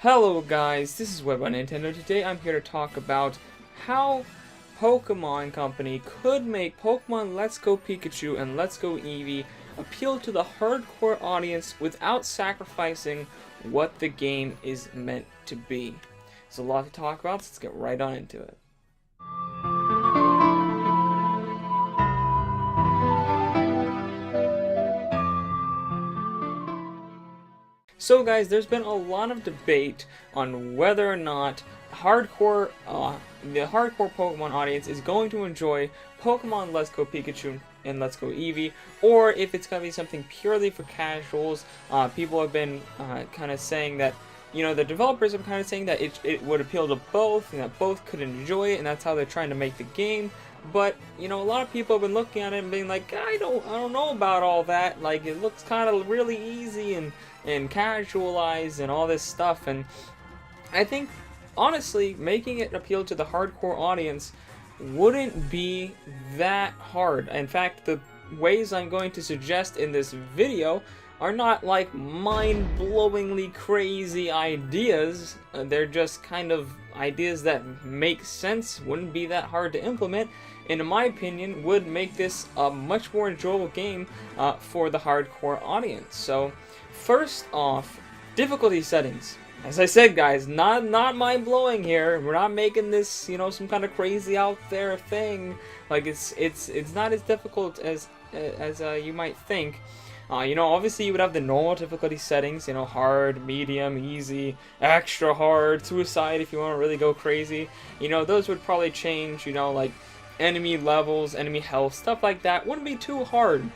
Hello guys, this is Web on Nintendo. Today I'm here to talk about how Pokemon Company could make Pokemon Let's Go Pikachu and Let's Go Eevee appeal to the hardcore audience without sacrificing what the game is meant to be. There's a lot to talk about, so let's get right on into it. So guys, there's been a lot of debate on whether or not the hardcore Pokemon audience is going to enjoy Pokemon Let's Go Pikachu and Let's Go Eevee, or if it's going to be something purely for casuals. People have been kind of saying that, the developers are kind of saying that it would appeal to both, and that both could enjoy it, and that's how they're trying to make the game. But, a lot of people have been looking at it and being like, I don't know about all that. Like, it looks kind of really easy and casualized and all this stuff. And I think, honestly, making it appeal to the hardcore audience wouldn't be that hard. In fact, the ways I'm going to suggest in this video are not like mind-blowingly crazy ideas. They're just kind of ideas that make sense, wouldn't be that hard to implement, and in my opinion would make this a much more enjoyable game for the hardcore audience. So first off, difficulty settings. As I said, guys, not mind-blowing here. We're not making this, some kind of crazy out there thing. Like, it's not as difficult as you might think. Obviously you would have the normal difficulty settings, hard, medium, easy, extra hard, suicide if you want to really go crazy. Those would probably change, like enemy levels, enemy health, stuff like that. Wouldn't be too hard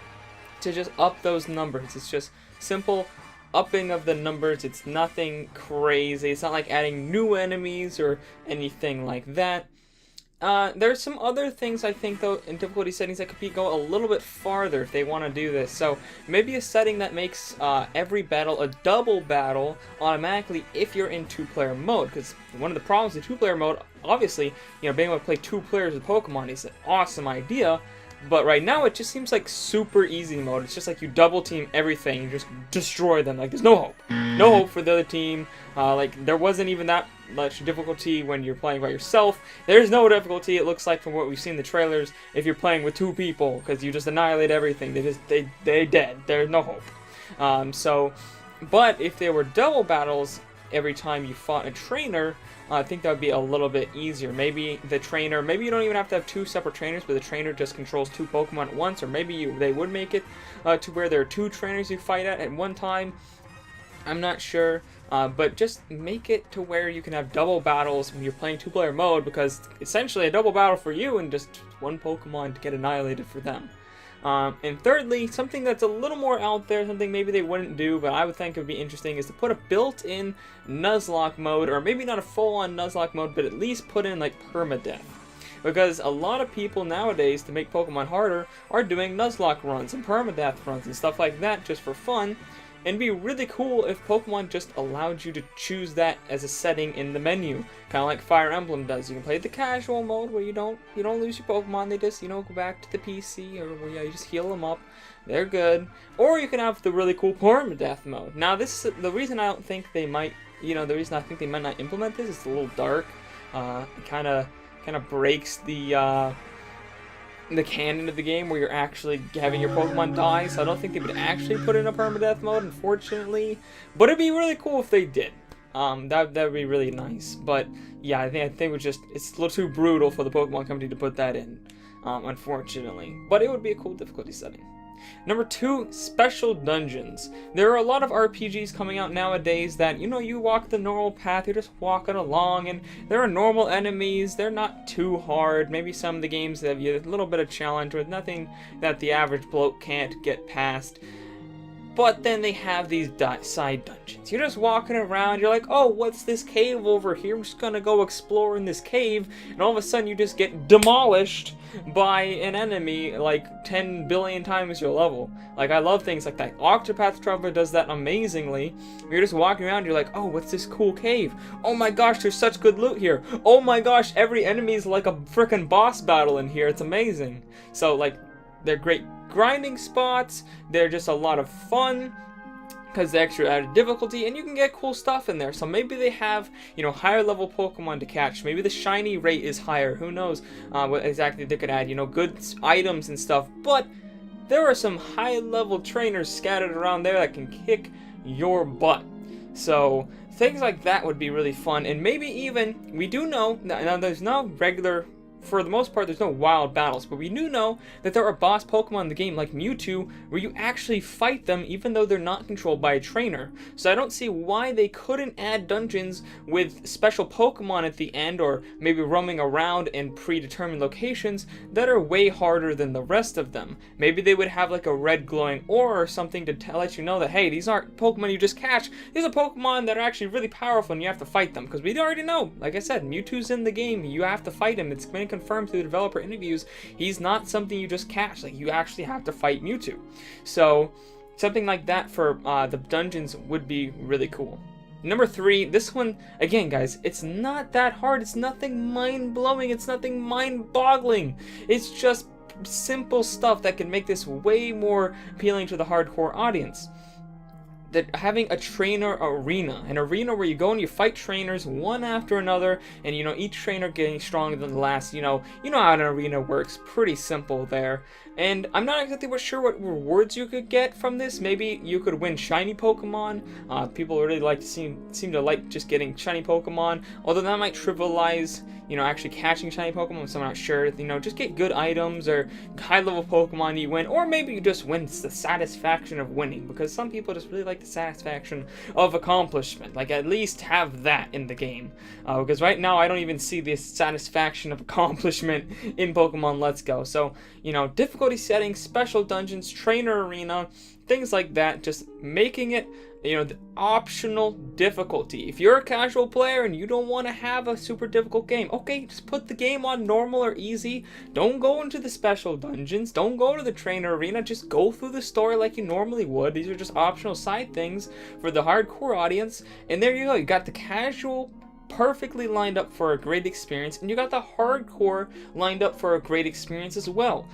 to just up those numbers. It's just simple upping of the numbers. It's nothing crazy. It's not like adding new enemies or anything like that. There's some other things I think though in difficulty settings that could go a little bit farther if they want to do this. So maybe a setting that makes every battle a double battle automatically if you're in two-player mode. Because one of the problems with two-player mode, obviously, being able to play two players with Pokemon is an awesome idea. But right now it just seems like super easy mode. It's just like you double team everything, you just destroy them. Like there's no hope. No hope for the other team. Like there wasn't even that much difficulty when you're playing by yourself. There's no difficulty, it looks like, from what we've seen in the trailers, if you're playing with two people, because you just annihilate everything. They dead. There's no hope. But if there were double battles every time you fought a trainer, I think that would be a little bit easier. Maybe the trainer, maybe you don't even have to have two separate trainers, but the trainer just controls two Pokemon at once, or maybe they would make it to where there are two trainers you fight at one time. I'm not sure, but just make it to where you can have double battles when you're playing two-player mode, because essentially a double battle for you and just one Pokemon to get annihilated for them. And thirdly, something that's a little more out there, something maybe they wouldn't do, but I would think it would be interesting, is to put a built-in Nuzlocke mode, or maybe not a full-on Nuzlocke mode, but at least put in like permadeath. Because a lot of people nowadays, to make Pokemon harder, are doing Nuzlocke runs and permadeath runs and stuff like that just for fun. And it'd be really cool if Pokemon just allowed you to choose that as a setting in the menu, kind of like Fire Emblem does. You can play the casual mode where you don't lose your Pokemon. They just go back to the PC, or where you just heal them up. They're good. Or you can have the really cool permadeath mode. Now this is the reason I don't think they might. The reason I think they might not implement this is it's a little dark. It kind of breaks the canon of the game where you're actually having your Pokemon die, so I don't think they would actually put in a permadeath mode, unfortunately. But it'd be really cool if they did. That would be really nice. But yeah, I think it's a little too brutal for the Pokemon Company to put that in, unfortunately. But it would be a cool difficulty setting. Number 2, special dungeons. There are a lot of RPGs coming out nowadays that, you walk the normal path, you're just walking along, and there are normal enemies, they're not too hard. Maybe some of the games have a little bit of challenge with nothing that the average bloke can't get past. But then they have these side dungeons. You're just walking around, you're like, oh, what's this cave over here? I'm just gonna go explore in this cave, and all of a sudden you just get demolished by an enemy like 10 billion times your level. Like, I love things like that. Octopath Traveler does that amazingly. You're just walking around, you're like, oh, what's this cool cave? Oh my gosh, there's such good loot here. Oh my gosh, every enemy is like a frickin' boss battle in here. It's amazing. So, like, they're great grinding spots. They're just a lot of fun. because the extra added difficulty, and you can get cool stuff in there. So maybe they have, you know, higher level Pokemon to catch. Maybe the shiny rate is higher. Who knows what exactly they could add, you know, good items and stuff. But there are some high level trainers scattered around there that can kick your butt. So things like that would be really fun. And maybe even, we do know, now there's no regular, for the most part, there's no wild battles, but we do know that there are boss Pokemon in the game, like Mewtwo, where you actually fight them even though they're not controlled by a trainer. So I don't see why they couldn't add dungeons with special Pokemon at the end, or maybe roaming around in predetermined locations that are way harder than the rest of them. Maybe they would have like a red glowing aura or something to let you know that, hey, these aren't Pokemon you just catch, these are Pokemon that are actually really powerful and you have to fight them. Because we already know, like I said, Mewtwo's in the game, you have to fight him. It's been confirmed through the developer interviews, he's not something you just catch, like you actually have to fight Mewtwo. So something like that for the dungeons would be really cool. Number 3, this one, again guys, it's not that hard, it's nothing mind-blowing, it's nothing mind-boggling, it's just simple stuff that can make this way more appealing to the hardcore audience. That having a trainer arena, an arena where you go and you fight trainers one after another, and you know, each trainer getting stronger than the last. You know how an arena works. Pretty simple there. And I'm not exactly sure what rewards you could get from this. Maybe you could win shiny Pokemon. People really like to seem to like just getting shiny Pokemon, although that might trivialize, you know, actually catching shiny Pokemon, so I'm not sure. You know, just get good items or high level Pokemon you win, or maybe you just win the satisfaction of winning, because some people just really like the satisfaction of accomplishment. Like, at least have that in the game, because right now I don't even see this satisfaction of accomplishment in Pokemon Let's Go. So, you know, difficulty settings, special dungeons, trainer arena, things like that, just making it, you know, the optional difficulty. If you're a casual player and you don't want to have a super difficult game, okay, just put the game on normal or easy. Don't go into the special dungeons, don't go to the trainer arena, just go through the story like you normally would. These are just optional side things for the hardcore audience, and there you go. You got the casual perfectly lined up for a great experience, and you got the hardcore lined up for a great experience as well.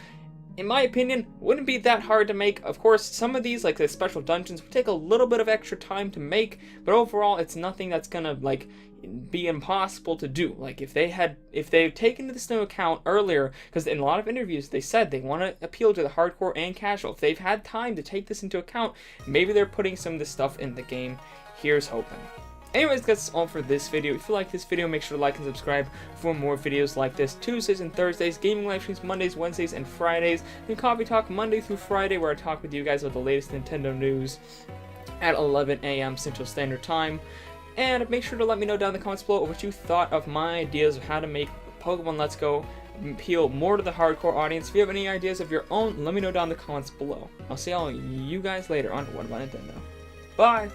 In my opinion, wouldn't be that hard to make. Of course, some of these, like the special dungeons, would take a little bit of extra time to make, but overall, it's nothing that's gonna like be impossible to do. Like if they've taken this into account earlier, because in a lot of interviews they said they want to appeal to the hardcore and casual. If they've had time to take this into account, maybe they're putting some of this stuff in the game. Here's hoping. Anyways, that's all for this video. If you like this video, make sure to like and subscribe for more videos like this. Tuesdays and Thursdays, gaming live streams Mondays, Wednesdays, and Fridays, and Coffee Talk Monday through Friday, where I talk with you guys about the latest Nintendo news at 11 a.m. Central Standard Time. And make sure to let me know down in the comments below what you thought of my ideas of how to make Pokemon Let's Go appeal more to the hardcore audience. If you have any ideas of your own, let me know down in the comments below. I'll see all you guys later on What About Nintendo. Bye!